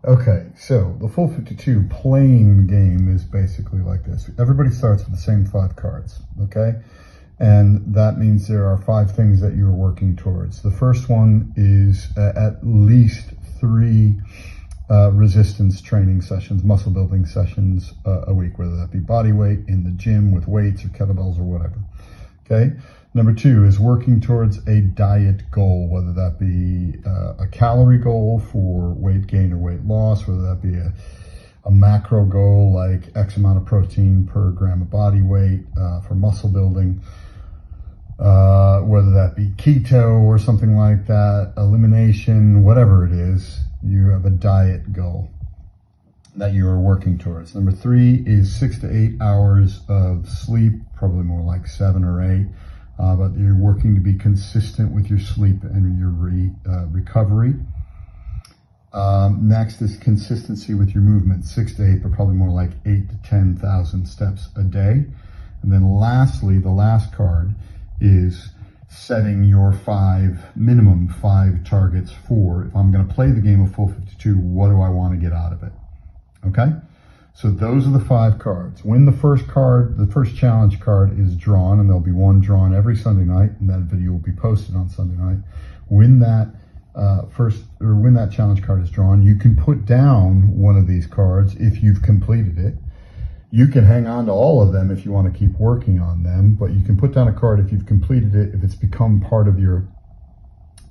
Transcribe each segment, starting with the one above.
Okay, so the full 52 playing game is basically like this. Everybody starts with the same 5 cards, okay? And that means there are 5 things that you're working towards. The first one is at least 3 resistance training sessions, muscle building sessions a week, whether that be body weight in the gym with weights or kettlebells or whatever. Okay. Number 2 is working towards a diet goal, whether that be a calorie goal for weight gain or weight loss, whether that be a macro goal like X amount of protein per gram of body weight for muscle building, whether that be keto or something like that, elimination, whatever it is, you have a diet goal that you are working towards. Number 3 is 6 to 8 hours of sleep, probably more like 7 or 8. But you're working to be consistent with your sleep and your recovery. Next is consistency with your movement, 6 to 8, but probably more like 8 to 10,000 steps a day. And then lastly, the last card is setting your minimum 5 targets for, if I'm going to play the game of full 52, what do I want to get out of it? Okay? So those are the 5 cards. When the first challenge card is drawn, and there'll be one drawn every Sunday night, and that video will be posted on Sunday night. When that challenge card is drawn, you can put down one of these cards if you've completed it. You can hang on to all of them if you want to keep working on them, but you can put down a card if you've completed it, if it's become part of your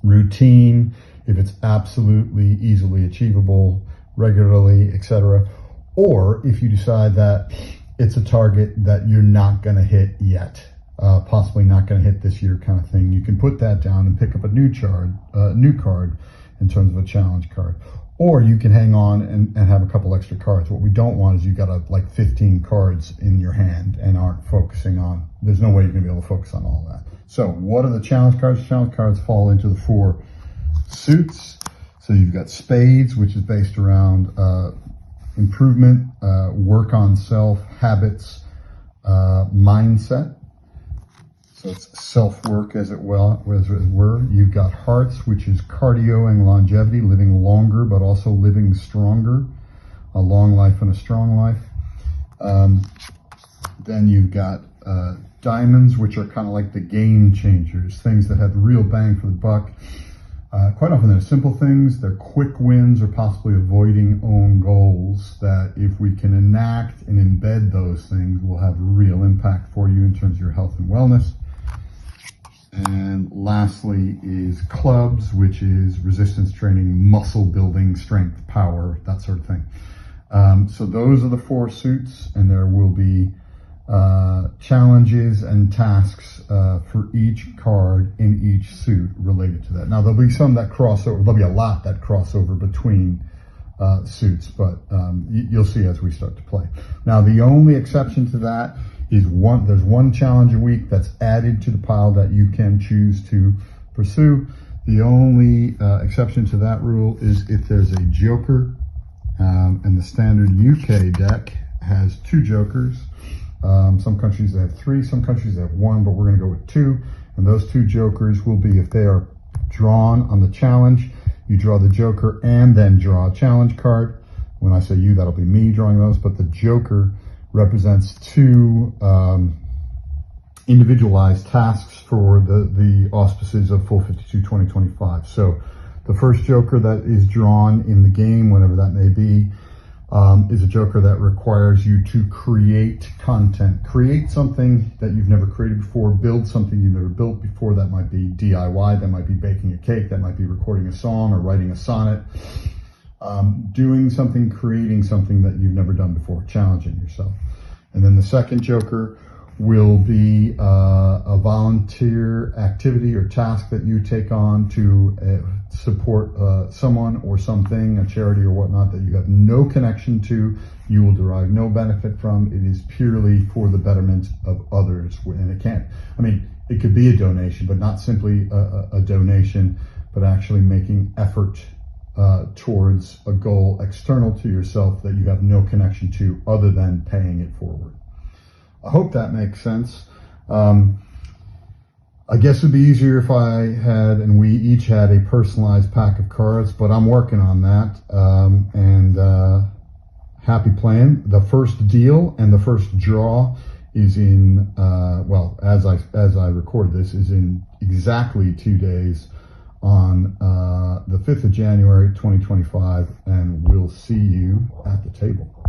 routine, if it's absolutely easily achievable regularly, etc. Or if you decide that it's a target that you're not going to hit yet, possibly not going to hit this year kind of thing, you can put that down and pick up a new card in terms of a challenge card. Or you can hang on and have a couple extra cards. What we don't want is you've got like 15 cards in your hand and aren't focusing on, there's no way you're going to be able to focus on all that. So what are the challenge cards? Challenge cards fall into the 4 suits. So you've got spades, which is based around improvement, work on self, habits, mindset. So it's self-work as it were. You've got hearts, which is cardio and longevity, living longer but also living stronger, a long life and a strong life. Then you've got diamonds, which are kind of like the game changers, things that have real bang for the buck. Quite often they're simple things, they're quick wins or possibly avoiding own goals that if we can enact and embed those things will have real impact for you in terms of your health and wellness. And lastly is clubs, which is resistance training, muscle building, strength, power, that sort of thing. So those are the 4 suits, and there will be challenges and tasks for each card in each suit related to that. Now there'll be some that cross over, there'll be a lot that cross over between suits, but you'll see as we start to play. Now the only exception to that is there's one challenge a week that's added to the pile that you can choose to pursue. The only exception to that rule is if there's a joker, and the standard UK deck has 2 jokers. Some countries they have 3, some countries they have 1, but we're going to go with 2. And those 2 jokers will be, if they are drawn on the challenge, you draw the joker and then draw a challenge card. When I say you, that'll be me drawing those, but the joker represents 2 individualized tasks for the auspices of Full 52 2025. So the first joker that is drawn in the game, whenever that may be, is a joker that requires you to create content. Create something that you've never created before, build something you've never built before. That might be DIY, that might be baking a cake, that might be recording a song or writing a sonnet. Doing something, creating something that you've never done before, challenging yourself. And then the second joker will be a volunteer activity or task that you take on to support someone or something, a charity or whatnot that you have no connection to, you will derive no benefit from. It is purely for the betterment of others. And it could be a donation, but not simply a donation, but actually making effort towards a goal external to yourself that you have no connection to other than paying it forward. I hope that makes sense. I guess it'd be easier if I had, and we each had a personalized pack of cards, but I'm working on that. Happy playing. The first deal and the first draw is in, well, as I record this, is in exactly 2 days on the 5th of January, 2025, and we'll see you at the table.